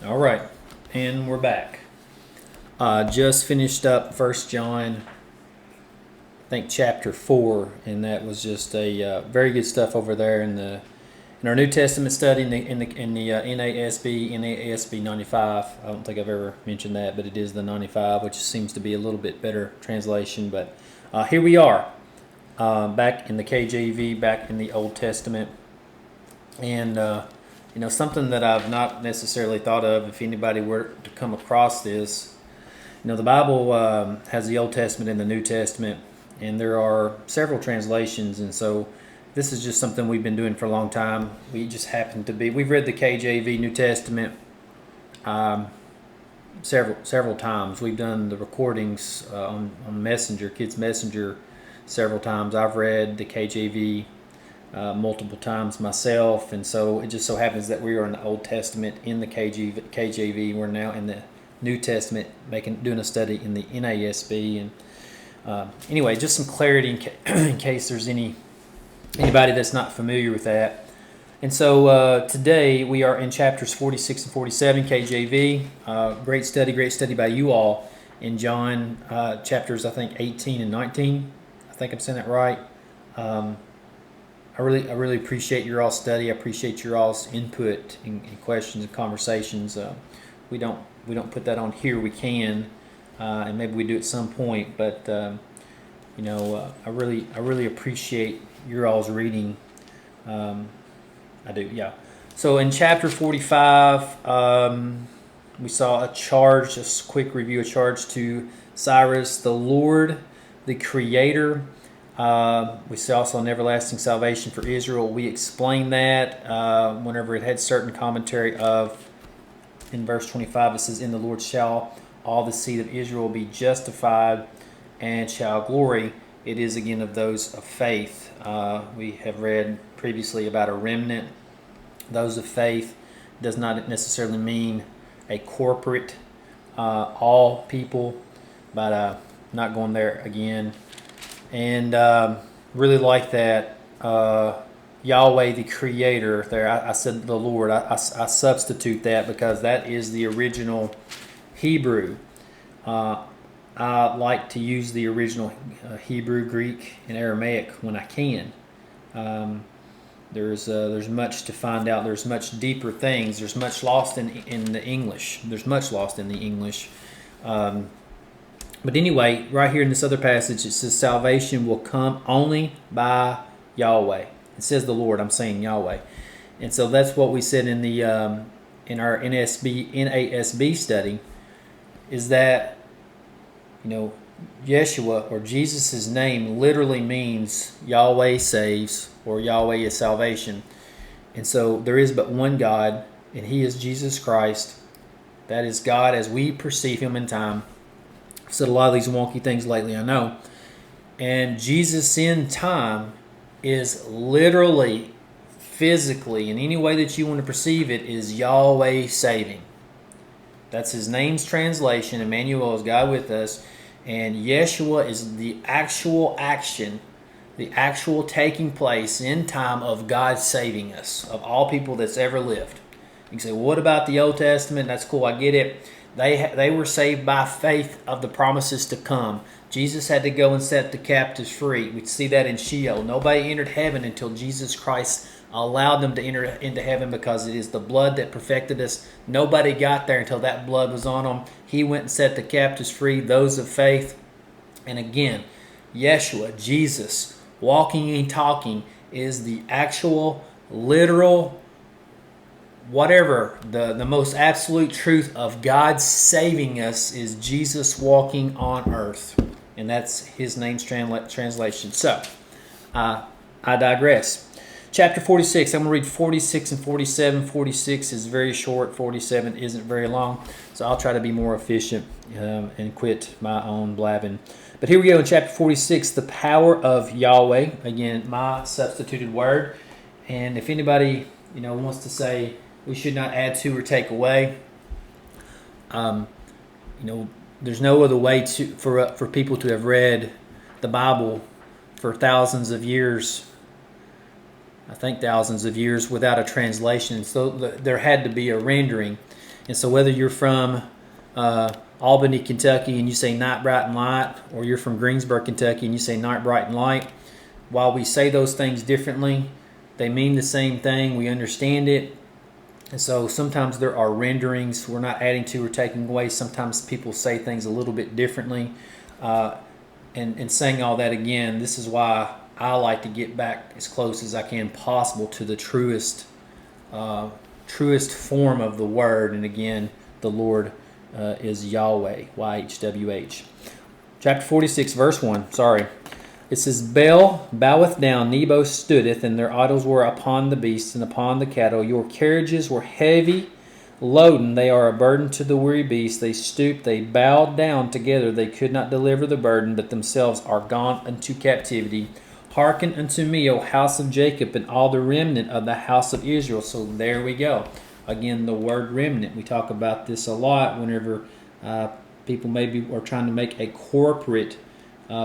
All right, and we're back. Just finished up First John, I think chapter 4, and that was just a very good stuff over there in our New Testament study in the NASB 95. I don't think I've ever mentioned that, but it is the 95, which seems to be a little bit better translation. But here we are, back in the KJV, back in the Old Testament, and something that I've not necessarily thought of. If anybody were to come across this, the Bible has the Old Testament and the New Testament, and there are several translations, and so this is just something we've been doing for a long time. We've read the KJV New Testament several times. We've done the recordings on Messenger, Kids Messenger, several times. I've read the KJV multiple times myself, and so it just so happens that we are in the Old Testament in the KJV. We're now in the New Testament doing a study in the NASB, and anyway, just some clarity in case there's anybody that's not familiar with that. And so today we are in chapters 46 and 47 KJV. Great study by you all in John chapters, I think 18 and 19. I think I'm saying that right. I really appreciate your all's study. I appreciate your all's input and questions and conversations. We don't put that on here. We can, and maybe we do at some point. But I really appreciate your all's reading. I do, yeah. So in chapter 45, we saw a charge. Just a quick review. A charge to Cyrus, the Lord, the Creator. We see also an everlasting salvation for Israel. We explained that whenever it had certain commentary of, in verse 25, it says, "In the Lord shall all the seed of Israel be justified and shall glory. It is again of those of faith." We have read previously about a remnant. Those of faith does not necessarily mean a corporate all people, but not going there again. And really like that Yahweh, the Creator. There, I said the Lord. I substitute that because that is the original Hebrew. I like to use the original Hebrew, Greek, and Aramaic when I can. There's much to find out. There's much deeper things. There's much lost in the English. There's much lost in the English. But anyway, right here in this other passage, it says salvation will come only by Yahweh. It says the Lord. I'm saying Yahweh, and so that's what we said in the in our NASB study, is that Yeshua, or Jesus' name, literally means Yahweh saves, or Yahweh is salvation. And so there is but one God, and He is Jesus Christ. That is God as we perceive Him in time. I've said a lot of these wonky things lately, I know. And Jesus in time is literally, physically, in any way that you want to perceive it, is Yahweh saving. That's His name's translation. Emmanuel is God with us. And Yeshua is the actual action, the actual taking place in time of God saving us, of all people that's ever lived. You can say, well, what about the Old Testament? That's cool, I get it. They were saved by faith of the promises to come. Jesus had to go and set the captives free. We see that in Sheol. Nobody entered heaven until Jesus Christ allowed them to enter into heaven, because it is the blood that perfected us. Nobody got there until that blood was on them. He went and set the captives free, those of faith. And again, Yeshua, Jesus, walking and talking, is the actual, literal, whatever, the most absolute truth of God saving us is Jesus walking on earth. And that's His name's translation. So, I digress. Chapter 46, I'm going to read 46 and 47. 46 is very short. 47 isn't very long. So I'll try to be more efficient and quit my own blabbing. But here we go in chapter 46, the power of Yahweh. Again, my substituted word. And if anybody wants to say we should not add to or take away, there's no other way for people to have read the Bible for thousands of years. I think thousands of years without a translation. So there had to be a rendering. And so whether you're from Albany, Kentucky, and you say night bright and light, or you're from Greensboro, Kentucky, and you say night bright and light, while we say those things differently, they mean the same thing. We understand it. And so sometimes there are renderings. We're not adding to or taking away. Sometimes people say things a little bit differently. And saying all that again, this is why I like to get back as close as I can possible to the truest form of the word. And again, the Lord is Yahweh, YHWH. Chapter 46, verse 1. It says, Bel boweth down, Nebo stoodeth, and their idols were upon the beasts and upon the cattle. Your carriages were heavy loaden, they are a burden to the weary beast. They stooped, they bowed down together. They could not deliver the burden, but themselves are gone unto captivity. Hearken unto me, O house of Jacob, and all the remnant of the house of Israel. So there we go. Again, the word remnant. We talk about this a lot whenever people maybe are trying to make a corporate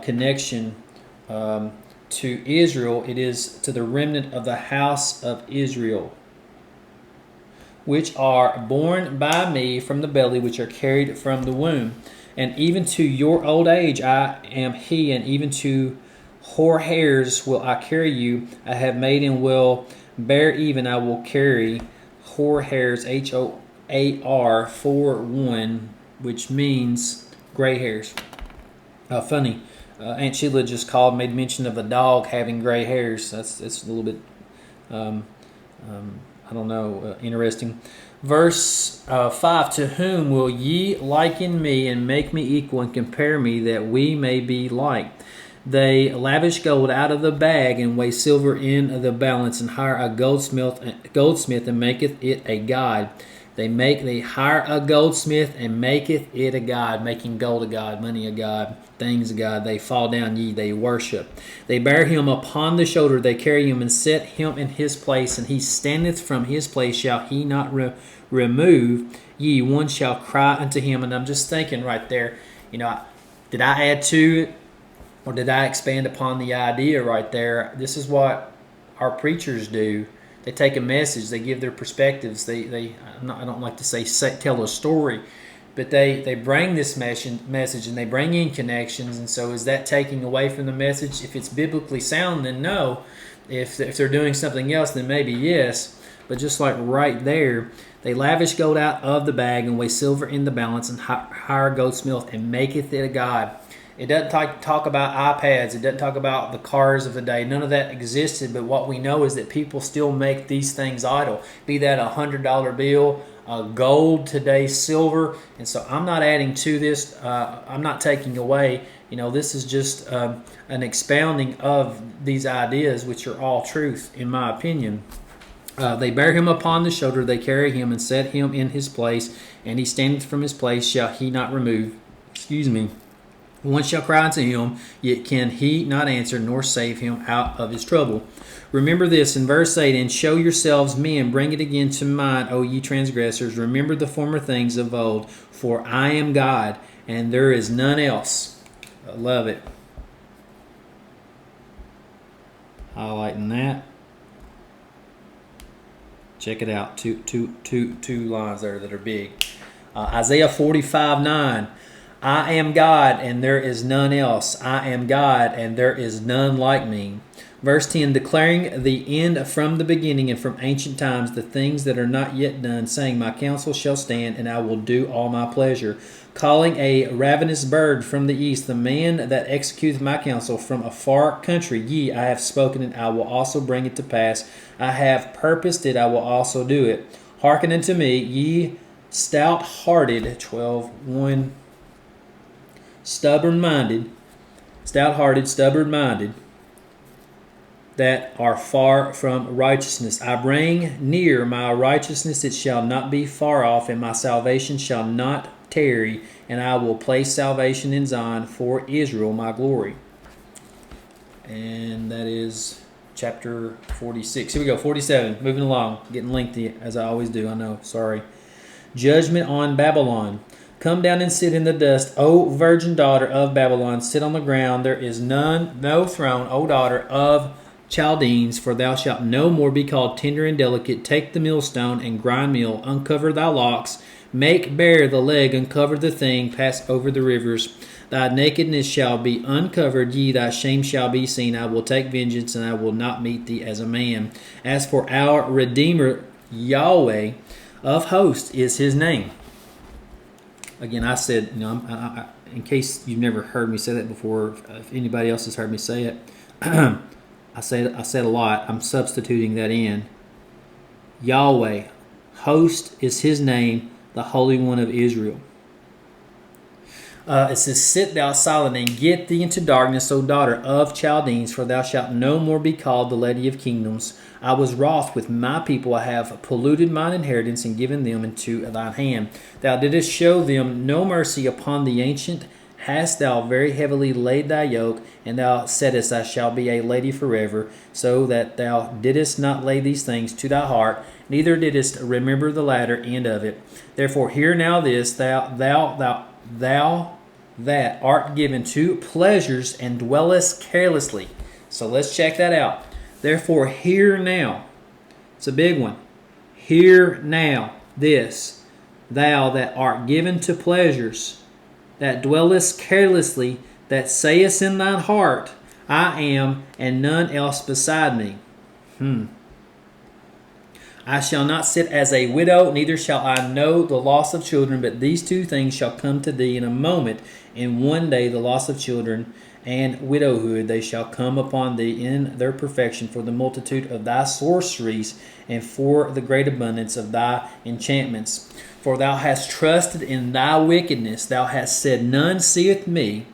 connection to Israel. It is to the remnant of the house of Israel, which are born by me from the belly, which are carried from the womb. And even to your old age I am he, and even to hoar hairs will I carry you. I have made and will bear, even I will carry hoar hairs, H-O-A-R 4-1, which means gray hairs. Funny. Aunt Sheila just made mention of a dog having gray hairs. That's a little bit, interesting. Verse 5, to whom will ye liken me and make me equal and compare me that we may be like? They lavish gold out of the bag and weigh silver in the balance and hire a goldsmith and maketh it a god. They hire a goldsmith and maketh it a god, making gold a god, money a god, things a god. They fall down, they worship. They bear him upon the shoulder, they carry him and set him in his place, and he standeth from his place, shall he not remove? One shall cry unto him. And I'm just thinking right there, did I add to it, or did I expand upon the idea right there? This is what our preachers do. They take a message, they give their perspectives. I don't like to say tell a story, but they bring this message and they bring in connections. And so is that taking away from the message? If it's biblically sound, then no. If they're doing something else, then maybe yes. But just like right there, they lavish gold out of the bag and weigh silver in the balance and hire a goldsmith and maketh it a god. It doesn't talk about iPads. It doesn't talk about the cars of the day. None of that existed, but what we know is that people still make these things idol. Be that a $100 bill, gold, today silver. And so I'm not adding to this. I'm not taking away. This is just an expounding of these ideas, which are all truth, in my opinion. They bear him upon the shoulder. They carry him and set him in his place. And he standeth from his place, shall he not remove. One shall cry unto him, yet can he not answer, nor save him out of his trouble. Remember this in verse 8, and show yourselves men, bring it again to mind, O ye transgressors. Remember the former things of old, for I am God, and there is none else. I love it. Highlighting that. Check it out. Two lines there that are big. Isaiah 45:9. I am God, and there is none else. I am God, and there is none like me. Verse 10, declaring the end from the beginning and from ancient times, the things that are not yet done, saying, my counsel shall stand, and I will do all my pleasure. Calling a ravenous bird from the east, the man that executeth my counsel from a far country. I have spoken it, I will also bring it to pass. I have purposed it, I will also do it. Hearken unto me, ye stout-hearted, 12:1. Stubborn-minded, that are far from righteousness. I bring near my righteousness, it shall not be far off, and my salvation shall not tarry, and I will place salvation in Zion for Israel, my glory. And that is chapter 46. Here we go, 47, moving along, getting lengthy, as I always do, I know, sorry. Judgment on Babylon. Come down and sit in the dust, O virgin daughter of Babylon. Sit on the ground. There is no throne, O daughter of Chaldeans, for thou shalt no more be called tender and delicate. Take the millstone and grind meal, uncover thy locks, make bare the leg, uncover the thing, pass over the rivers. Thy nakedness shall be uncovered, ye thy shame shall be seen. I will take vengeance, and I will not meet thee as a man. As for our Redeemer, Yahweh of hosts is his name. Again, I said, in case you've never heard me say that before, if anybody else has heard me say it, I said a lot. I'm substituting that in. Yahweh, host is his name, the Holy One of Israel. It says, sit thou silent and get thee into darkness, O daughter of Chaldeans, for thou shalt no more be called the lady of kingdoms. I was wroth with my people. I have polluted mine inheritance and given them into thine hand. Thou didst show them no mercy upon the ancient. Hast thou very heavily laid thy yoke, and thou saidst, I shall be a lady forever, so that thou didst not lay these things to thy heart, neither didst remember the latter end of it. Therefore hear now this, thou that art given to pleasures and dwellest carelessly. So let's check that out. Therefore hear now. It's a big one. Hear now this, thou that art given to pleasures, that dwellest carelessly, that sayest in thine heart, I am, and none else beside me. I shall not sit as a widow, neither shall I know the loss of children, but these two things shall come to thee in a moment. In one day the loss of children and widowhood, they shall come upon thee in their perfection, for the multitude of thy sorceries, and for the great abundance of thy enchantments. For thou hast trusted in thy wickedness. Thou hast said, none seeth me.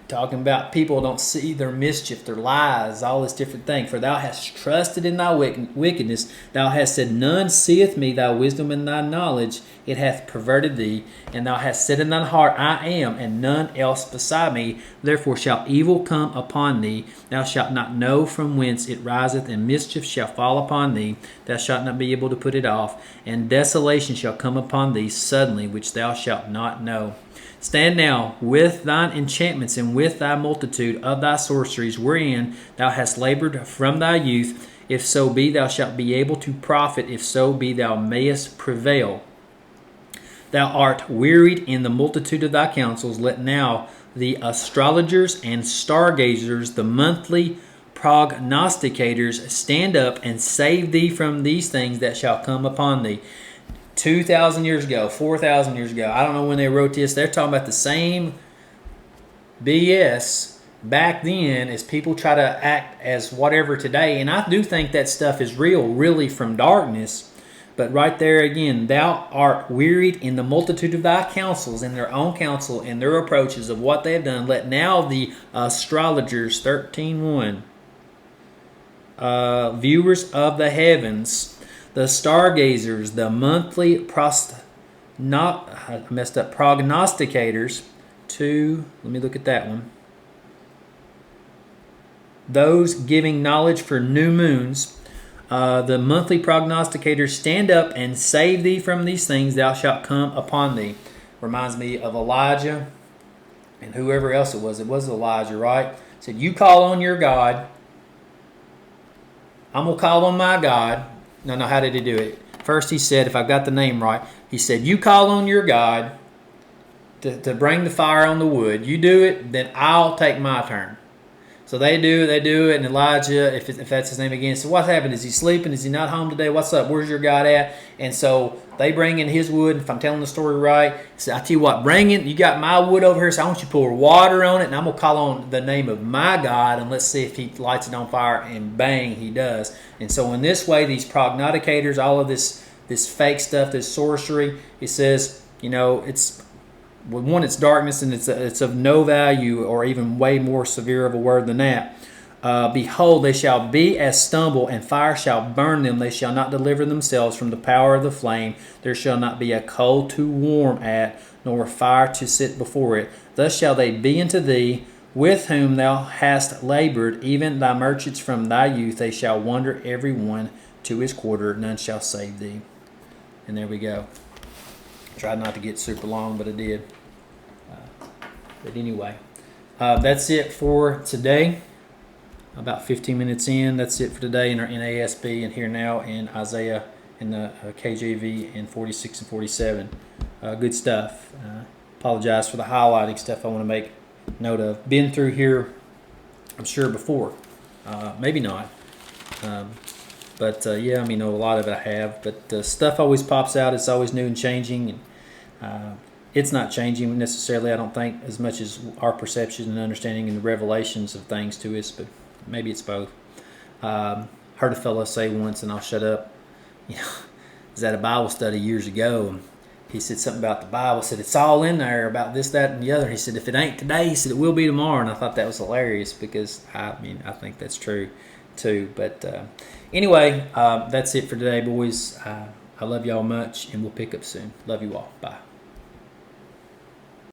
Talking about people don't see their mischief, their lies, all this different thing. For thou hast trusted in thy wickedness. Thou hast said, none seeth me. Thy wisdom and thy knowledge, it hath perverted thee. And thou hast said in thine heart, I am, and none else beside me. Therefore shall evil come upon thee. Thou shalt not know from whence it riseth, and mischief shall fall upon thee. Thou shalt not be able to put it off. And desolation shall come upon thee suddenly, which thou shalt not know. Stand now with thine enchantments and with thy multitude of thy sorceries, wherein thou hast labored from thy youth. If so be thou shalt be able to profit, if so be thou mayest prevail. Thou art wearied in the multitude of thy counsels. Let now the astrologers and stargazers, the monthly prognosticators, stand up and save thee from these things that shall come upon thee. 2,000 years ago, 4,000 years ago, I don't know when they wrote this, they're talking about the same BS back then as people try to act as whatever today. And I do think that stuff is real, really from darkness. But right there again, thou art wearied in the multitude of thy counsels, in their own counsel, and their approaches of what they have done. Let now the astrologers, 13:1, viewers of the heavens, the stargazers, the monthly prognosticators, let me look at that one. Those giving knowledge for new moons, the monthly prognosticators, stand up and save thee from these things that shall come upon thee. Reminds me of Elijah and whoever else it was. It was Elijah, right? It said, you call on your God. I'm going to call on my God. No, how did he do it? First he said, if I've got the name right, he said, you call on your God to bring the fire on the wood. You do it, then I'll take my turn. So they do it, and Elijah, if that's his name again, so what's happened? Is he sleeping? Is he not home today? What's up? Where's your God at? And so they bring in his wood. If I'm telling the story right, so I tell you what, you got my wood over here, so I want you to pour water on it, and I'm going to call on the name of my God, and let's see if he lights it on fire, and bang, he does. And so in this way, these prognosticators, all of this fake stuff, this sorcery, it says, it's... Well, one, it's darkness, and it's of no value, or even way more severe of a word than that. Behold, they shall be as stubble, and fire shall burn them. They shall not deliver themselves from the power of the flame. There shall not be a coal to warm at, nor fire to sit before it. Thus shall they be unto thee, with whom thou hast labored, even thy merchants from thy youth. They shall wander every one to his quarter. None shall save thee. And there we go. Tried not to get super long, but I did. But anyway, that's it for today. about 15 minutes in. That's it for today in our NASB and Here Now in Isaiah in the KJV in 46 and 47. Good stuff. Apologize for the highlighting stuff I want to make note of. Been through here, I'm sure, before. Maybe not. But yeah, I mean, a lot of it I have. But stuff always pops out. It's always new and changing. And it's not changing necessarily, I don't think, as much as our perception and understanding and the revelations of things to us. But maybe it's both. Heard a fellow say once, and I'll shut up. You know, I was at a Bible study years ago. And he said something about the Bible. Said it's all in there about this, that, and the other. He said if it ain't today, he said it will be tomorrow. And I thought that was hilarious because I think that's true too. But anyway, that's it for today, boys. I love y'all much, and we'll pick up soon. Love you all. Bye.